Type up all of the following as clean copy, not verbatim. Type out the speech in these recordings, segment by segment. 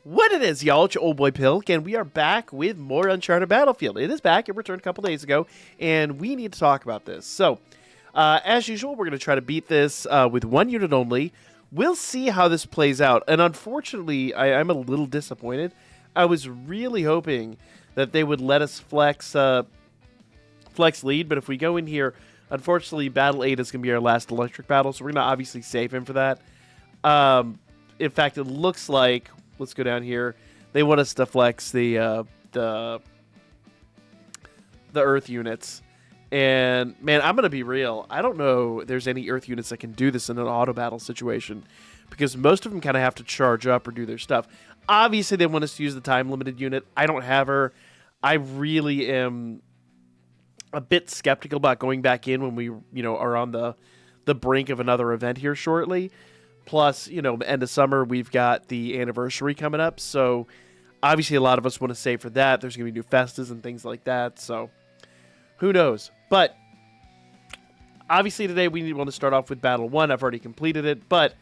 What it is, y'all, it's your old boy Pilk, and we are back with more Uncharted Battlefield. It is back, it returned a couple days ago, and we need to talk about this. So, as usual, we're going to try to beat this with one unit only. We'll see how this plays out, and unfortunately, I'm a little disappointed. I was really hoping that they would let us flex lead, but if we go in here, unfortunately, Battle 8 is going to be our last electric battle, so we're going to obviously save him for that. In fact, it looks like... Let's go down here. They want us to flex the Earth units. And, man, I'm going to be real. I don't know if there's any Earth units that can do this in an auto battle situation. Because most of them kind of have to charge up or do their stuff. Obviously, they want us to use the time-limited unit. I don't have her. I really am a bit skeptical about going back in when we, are on the brink of another event here shortly. Plus, end of summer, we've got the anniversary coming up. So, obviously, a lot of us want to save for that. There's going to be new festas and things like that. So, who knows? But, obviously, today we want to start off with Battle 1. I've already completed it. But,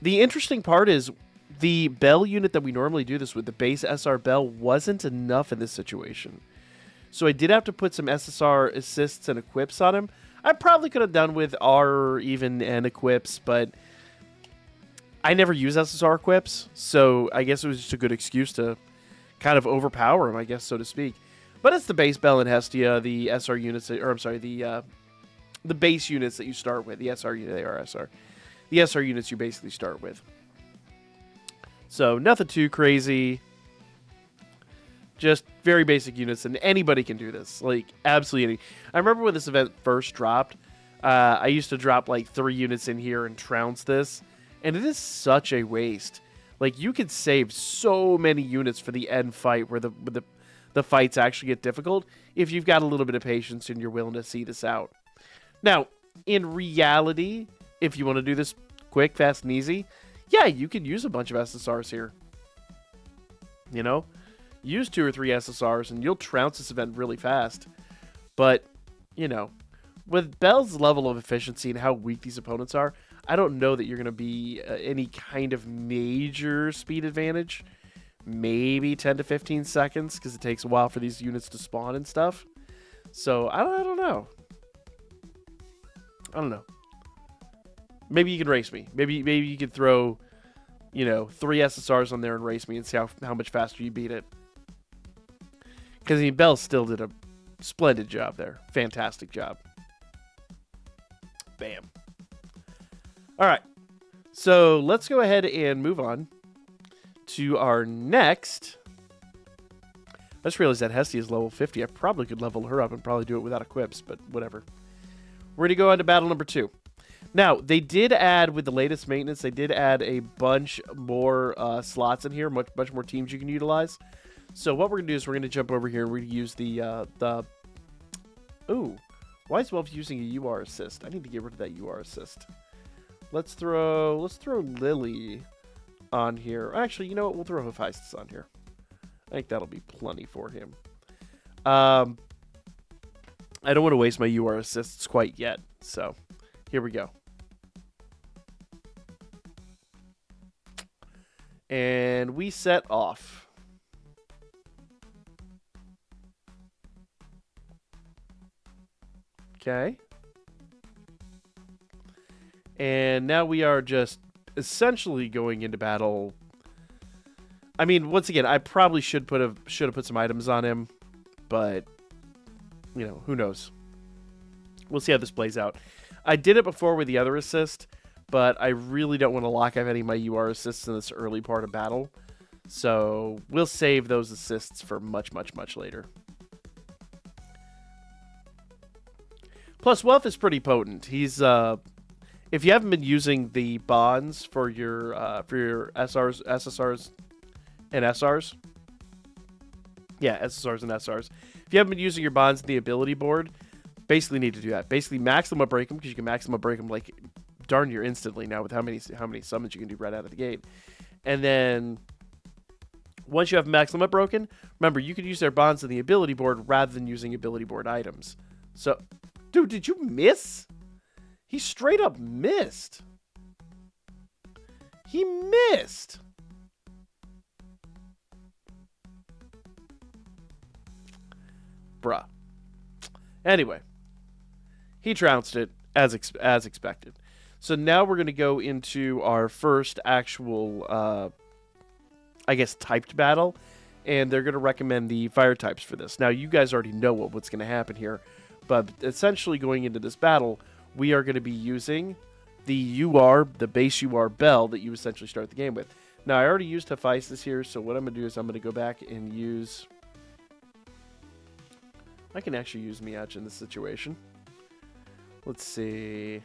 the interesting part is the Bell unit that we normally do this with, the base SR Bell, wasn't enough in this situation. So, I did have to put some SSR assists and equips on him. I probably could have done with R even and equips, but I never use SSR equips, so I guess it was just a good excuse to kind of overpower him, I guess, so to speak. But it's the base Bell and Hestia, the SR units, or I'm sorry, the base units that you start with. The SR unit, they are SR. The SR units you basically start with. So nothing too crazy. Just very basic units, and anybody can do this. Like, absolutely any. I remember when this event first dropped, I used to drop like 3 units in here and trounce this, and it is such a waste. Like, you could save so many units for the end fight where the fights actually get difficult if you've got a little bit of patience and you're willing to see this out. Now, in reality, if you want to do this quick, fast, and easy, yeah, you can use a bunch of SSRs here. Use 2 or 3 SSRs and you'll trounce this event really fast. But, with Bell's level of efficiency and how weak these opponents are, I don't know that you're going to be any kind of major speed advantage. Maybe 10 to 15 seconds because it takes a while for these units to spawn and stuff. So, I don't know. I don't know. Maybe you can race me. Maybe you could throw, 3 SSRs on there and race me and see how much faster you beat it. Because Bell still did a splendid job there. Fantastic job. Bam. All right. So let's go ahead and move on to our next. I just realized that Hestia is level 50. I probably could level her up and probably do it without equips, but whatever. We're going to go on to battle number 2. Now, they did add, with the latest maintenance, they did add a bunch more slots in here, much more teams you can utilize. So what we're going to do is we're going to jump over here and we're going to use the ooh, why is Wolf using a UR assist? I need to get rid of that UR assist. Let's throw Lily on here. Actually, you know what? We'll throw Hephaestus on here. I think that'll be plenty for him. I don't want to waste my UR assists quite yet, so here we go. And we set off. Okay. And now we are just essentially going into battle. I mean, once again, I probably should have put some items on him, but who knows? We'll see how this plays out. I did it before with the other assist, but I really don't want to lock up any of my UR assists in this early part of battle. So we'll save those assists for much, much, much later. Plus, Wealth is pretty potent. He's if you haven't been using the bonds for your SRs, SSRs, and SRs, yeah, SSRs and SRs. If you haven't been using your bonds in the ability board, basically need to do that. Basically, maximum break them because you can maximum break them like darn near instantly now with how many summons you can do right out of the gate. And then once you have maximum broken, remember you can use their bonds in the ability board rather than using ability board items. So. Dude, did you miss? He straight up missed. He missed. bruh. Anyway, he trounced it as expected. So now we're going to go into our first actual, I guess, typed battle. And they're going to recommend the fire types for this. Now, you guys already know what's going to happen here. But essentially going into this battle, we are going to be using the UR, the base UR bell that you essentially start the game with. Now, I already used Hephaestus here, so what I'm going to do is I'm going to go back and use... I can actually use Miach in this situation. Let's see.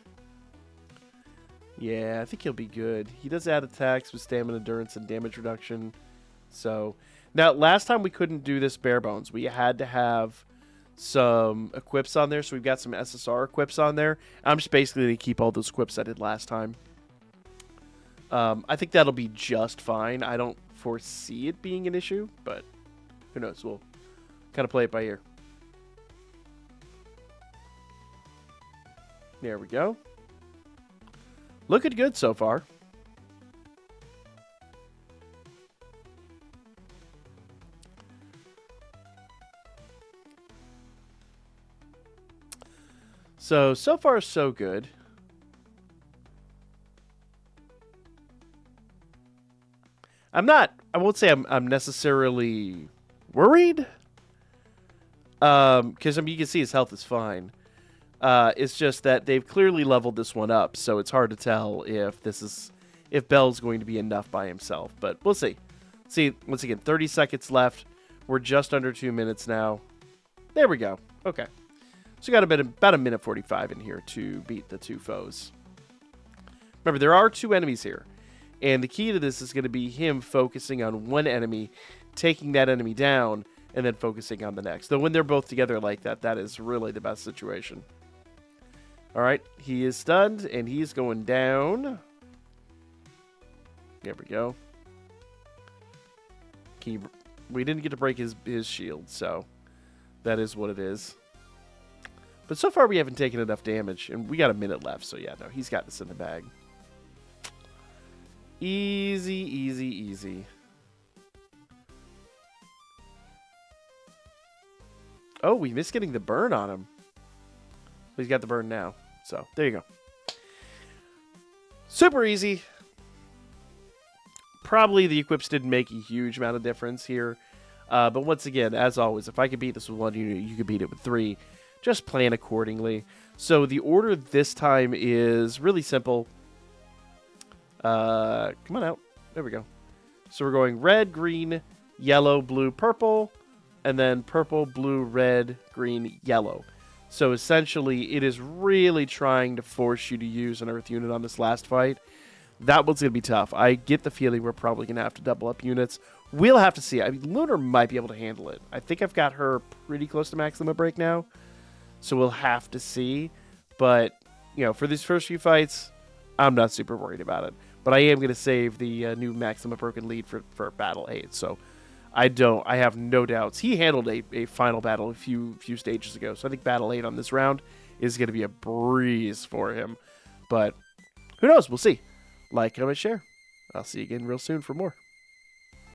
Yeah, I think he'll be good. He does add attacks with stamina, endurance, and damage reduction. So, now, last time we couldn't do this bare bones. We had to have some equips on there, so we've got some SSR equips on there. I'm just basically going to keep all those equips I did last time. I think that'll be just fine. I don't foresee it being an issue, but who knows? We'll kind of play it by ear. There we go. Looking good so far. So far, so good. I won't say I'm necessarily worried. Because, I mean, you can see his health is fine. It's just that they've clearly leveled this one up, so it's hard to tell if Bell's going to be enough by himself. But we'll see. See, once again, 30 seconds left. We're just under 2 minutes now. There we go. Okay. So we got about a minute 45 in here to beat the two foes. Remember, there are two enemies here. And the key to this is going to be him focusing on one enemy, taking that enemy down, and then focusing on the next. Though when they're both together like that, that is really the best situation. All right, he is stunned, and he's going down. There we go. We didn't get to break his shield, so that is what it is. But so far, we haven't taken enough damage, and we got a minute left, so yeah, no, he's got this in the bag. Easy, easy, easy. Oh, we missed getting the burn on him. He's got the burn now. So, there you go. Super easy. Probably the equips didn't make a huge amount of difference here. But once again, as always, if I could beat this with one unit, you could beat it with three. Just plan accordingly. So, the order this time is really simple. Come on out. There we go. So, we're going red, green, yellow, blue, purple. And then purple, blue, red, green, yellow. So essentially, it is really trying to force you to use an Earth unit on this last fight. That one's going to be tough. I get the feeling we're probably going to have to double up units. We'll have to see. I mean, Lunar might be able to handle it. I think I've got her pretty close to max limit break now. So we'll have to see. But, you know, for these first few fights, I'm not super worried about it. But I am going to save the new max limit broken lead for Battle 8. So I have no doubts. He handled a final battle a few stages ago, so I think Battle 8 on this round is going to be a breeze for him. But who knows? We'll see. Like, comment, share. I'll see you again real soon for more.